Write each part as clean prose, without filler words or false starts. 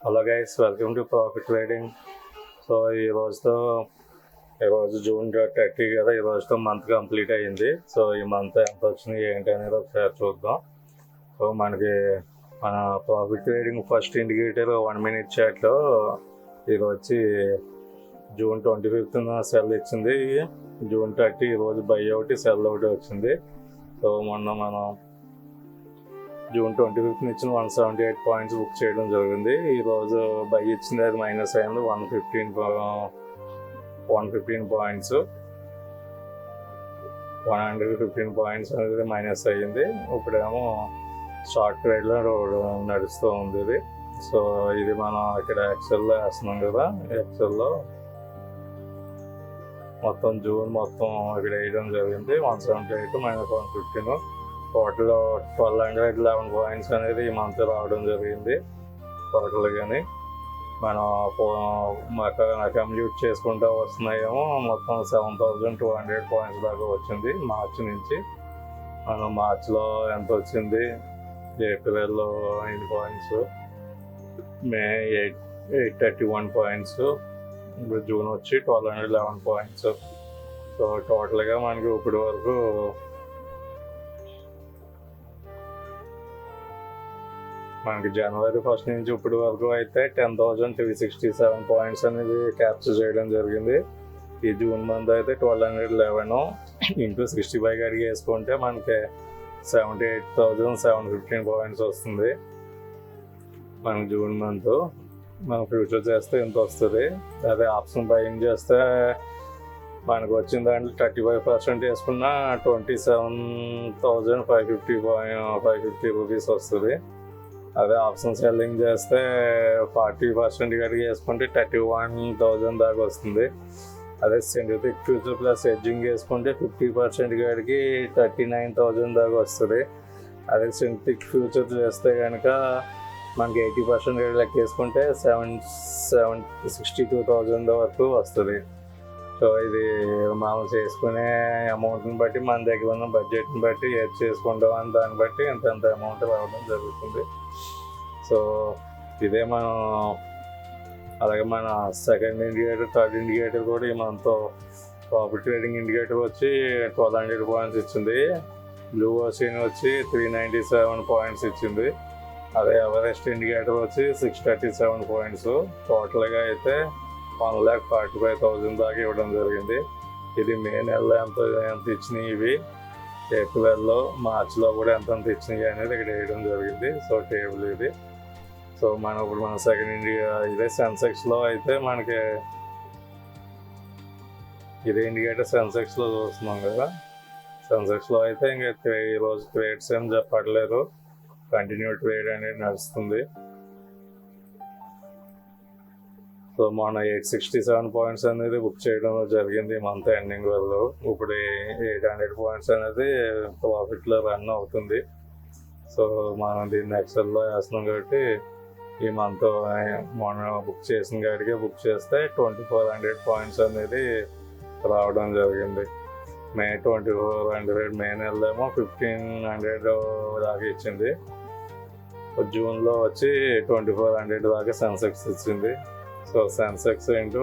Hello guys, welcome to profit trading. So ఈరోజు June 30 కదా, ఈ రోజుతో మంత్ కంప్లీట్ అయ్యింది. సో ఈ మంత్ ఎంత వచ్చినాయి ఏంటి అనేది ఒకసారి చూద్దాం. సో మనకి మన profit trading first indicator 1 minute చాట్లో ఇది వచ్చి జూన్ 25న సెల్ ఇచ్చింది. జూన్ 30 ఈరోజు బై ఒకటి సెల్ ఒకటి వచ్చింది. సో మొన్న మనం జూన్ 25న ఇచ్చిన 178 పాయింట్స్ బుక్ చేయడం జరిగింది. ఈరోజు బై ఇచ్చింది, అది మైనస్ అయింది 115 పాయింట్స్, 115 పాయింట్స్ అనేది మైనస్ అయ్యింది. ఇప్పుడేమో షార్ట్ ట్రేడ్లో నడుస్తూ ఉంది ఇది. సో ఇది మనం ఇక్కడ ఎక్సెల్లో వేస్తున్నాం కదా, ఎక్సెల్లో మొత్తం జూన్ మొత్తం ఇక్కడ వేయడం జరిగింది. 178 మైనస్ 115, టోటల్ 1211 పాయింట్స్ అనేది ఈ మంత్ రావడం జరిగింది టోటల్. కానీ మనం కంప్లీట్ చేసుకుంటూ వస్తున్నాయేమో మొత్తం 7200 పాయింట్స్ దాకా వచ్చింది మార్చి నుంచి. మనం మార్చిలో ఎంత వచ్చింది, ఏప్రిల్లో 9 పాయింట్స్, మే 831 పాయింట్స్, ఇప్పుడు జూన్ వచ్చి 1211 పాయింట్స్. సో టోటల్గా మనకి ఇప్పటి వరకు మనకి జనవరి 1 నుంచి ఇప్పటి వరకు అయితే 10,367 పాయింట్స్ అనేది క్యాప్చర్ చేయడం జరిగింది. ఈ జూన్ మంత్ అయితే 1211 ఇంటూ 65 గడికి వేసుకుంటే మనకి 78,715 పాయింట్స్ వస్తుంది మనకి జూన్ మంత్. మనం ఫ్యూచర్ చేస్తే ఎంత వస్తుంది, అదే ఆప్షన్ బయింగ్ చేస్తే మనకు వచ్చిన దాంట్లో 35% వేసుకున్న 27,550 రూపీస్ వస్తుంది. అదే ఆప్షన్ సెల్లింగ్ చేస్తే 40% కడిగి వేసుకుంటే 31,000 దాకా వస్తుంది. అదే సింథటిక్ ఫ్యూచర్ ప్లస్ హెడ్జింగ్ వేసుకుంటే 50% కాడికి 39,000 దాకా వస్తుంది. అదే సింథటిక్ ఫ్యూచర్ చేస్తే కనుక మనకి 80% కాడికి లెక్క వేసుకుంటే 62,000 వరకు వస్తుంది. సో ఇది మనం చేసుకునే అమౌంట్ని బట్టి, మన దగ్గర ఉన్న బడ్జెట్ని బట్టి ఏది చేసుకుంటామని దాన్ని బట్టి ఎంత అమౌంట్ రావడం జరుగుతుంది. సో ఇదే మనం అలాగే మన సెకండ్ ఇండికేటర్, థర్డ్ ఇండికేటర్ కూడా ఈ మనతో ప్రాఫిట్ ట్రేడింగ్ ఇండికేటర్ వచ్చి 1200 పాయింట్స్ ఇచ్చింది. బ్లూ ఓషన్ వచ్చి 397 పాయింట్స్ ఇచ్చింది. అదే ఎవరెస్ట్ ఇండికేటర్ వచ్చి 637 పాయింట్స్. టోటల్గా అయితే 1,45,000 దాకా ఇవ్వడం జరిగింది. ఇది మే నెలలో ఎంత ఇచ్చినాయి, ఇవి ఏప్రిల్లో మార్చిలో కూడా ఎంత ఇచ్చినాయి అనేది ఇక్కడ వేయడం జరిగింది. సో టేబుల్ ఇది. సో ఇప్పుడు మన సెకండ్ ఇండియా ఇదే సెన్సెక్స్లో అయితే మనకి ఇదే ఇండికేటర్ సెన్సెక్స్లో చూస్తున్నాం కదా. సెన్సెక్స్లో అయితే ఇంకా ఈరోజు ట్రేడ్స్ ఏం చెప్పట్లేదు, కంటిన్యూ ట్రేడ్ అనేది నడుస్తుంది. సో మన 867 పాయింట్స్ అనేది బుక్ చేయడం జరిగింది మంత్ ఎండింగ్ వరకు. ఇప్పుడు 800 పాయింట్స్ అనేది ప్రాఫిట్లో రన్ అవుతుంది. సో మనం దీన్ని ఎక్సెల్లో వేస్తున్నాం కాబట్టి ఈ మంత్ మొన్న బుక్ చేసిన కాడికే బుక్ చేస్తే 2400 పాయింట్స్ అనేది రావడం జరిగింది. మే 2400, మే నెలలో 1500 దాకా ఇచ్చింది. జూన్లో వచ్చి 2400 దాకా సెన్సెక్స్ ఇచ్చింది. సో సెన్సెక్స్ ఇంటూ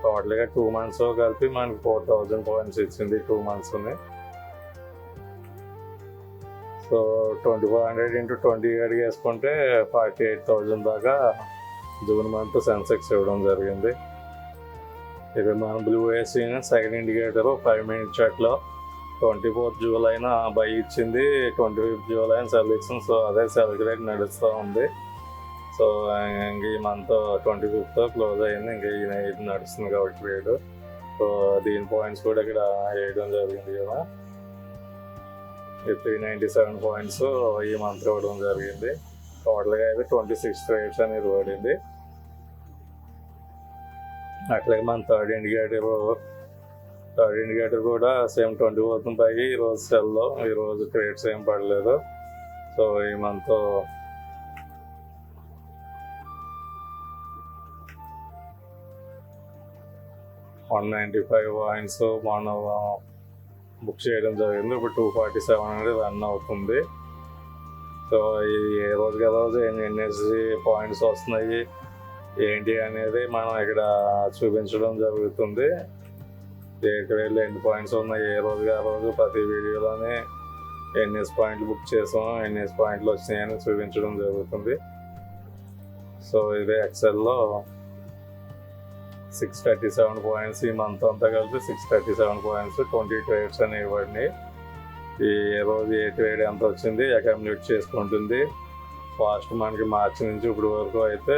టోటల్గా 2 months కలిపి మనకి 4,000 పాయింట్స్ ఇచ్చింది 2 monthsని. సో 2400 ఇంటూ 20 గడికి వేసుకుంటే 48,000 దాకా జూన్ మంత్ సెన్సెక్స్ ఇవ్వడం జరిగింది. ఇది మన బ్లూ వేసిన సెకండ్ ఇండికేటర్ 5 minute చాట్లో 24th జూలైన బై ఇచ్చింది, 25th జూలైన సెల్ ఇచ్చింది. సో అదే సెల్ గ్రేడ్ నడుస్తూ ఉంది. సో ఇంక ఈ మంత్ 25th క్లోజ్ అయింది. ఇంకా ఇది నడుస్తుంది కాబట్టి ట్రేడ్. సో దీని పాయింట్స్ కూడా ఇక్కడ వేయడం జరిగింది కదా. 397 పాయింట్స్ ఈ మంత్ ఇవ్వడం జరిగింది. టోటల్గా అయితే 26 ట్రేడ్స్ అనేది పడింది. అట్లాగే మన థర్డ్ ఇండికేటర్ కూడా సేమ్ 24th పైకి ఈరోజు సెల్లో, ఈరోజు ట్రేడ్స్ ఏం పడలేదు. సో ఈ మంత్ 195 పాయింట్స్ మొన్న బుక్ చేయడం జరిగింది. ఇప్పుడు 247 అనేది రన్ అవుతుంది. సో ఈ ఏ రోజుకి రోజు ఎన్ఎస్సి పాయింట్స్ వస్తున్నాయి ఏంటి అనేది మనం ఇక్కడ చూపించడం జరుగుతుంది. ఎక్కడ ఎన్ని పాయింట్స్ ఉన్నాయి ఏ రోజుకి ఆ రోజు ప్రతి వీడియోలోనే ఎన్ఎస్ పాయింట్లు బుక్ చేసాం, ఎన్ఎస్ పాయింట్లు వచ్చినాయని చూపించడం జరుగుతుంది. సో ఇది ఎక్సెల్లో 637 పాయింట్స్, ఈ మంత్ అంతా కలిపి 637 పాయింట్స్ 20 ట్రేడ్స్ అని ఇవ్వండి. ఈ రోజు ఏ ట్రేడ్ ఎంత వచ్చింది అకామిలేట్ చేసుకుంటుంది. ఫాస్ట్ మనకి మార్చి నుంచి ఇప్పుడు వరకు అయితే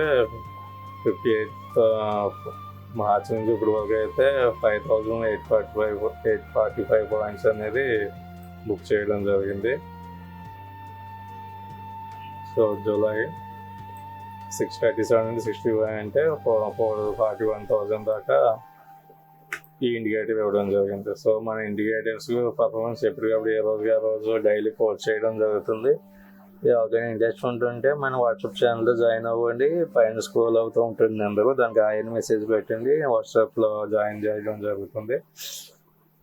58 మార్చి నుంచి ఇప్పుడు వరకు అయితే 5845 పాయింట్స్ అనేది బుక్ చేయడం జరిగింది. సో జూలై 637 నుండి 65 అంటే 41,000 దాకా ఈ ఇండికేటివ్ ఇవ్వడం జరిగింది. సో మన ఇండికేటివ్స్ పర్ఫార్మెన్స్ ఎప్పటికప్పుడు ఏ రోజుకి ఆ రోజు డైలీ పోస్ట్ చేయడం జరుగుతుంది. ఎవరికైనా ఇంట్రెస్ట్ ఉంటుంటే మన వాట్సాప్ ఛానల్లో జాయిన్ అవ్వండి. పైన స్క్రోల్ అవుతూ ఉంటుంది నెంబరు, దానికి ఆయన మెసేజ్ పెట్టండి, వాట్సాప్లో జాయిన్ చేయడం జరుగుతుంది.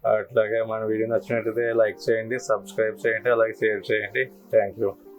అట్లాగే మన వీడియో నచ్చినట్టయితే లైక్ చేయండి, సబ్స్క్రైబ్ చేయండి, అలాగే షేర్ చేయండి. Thank you.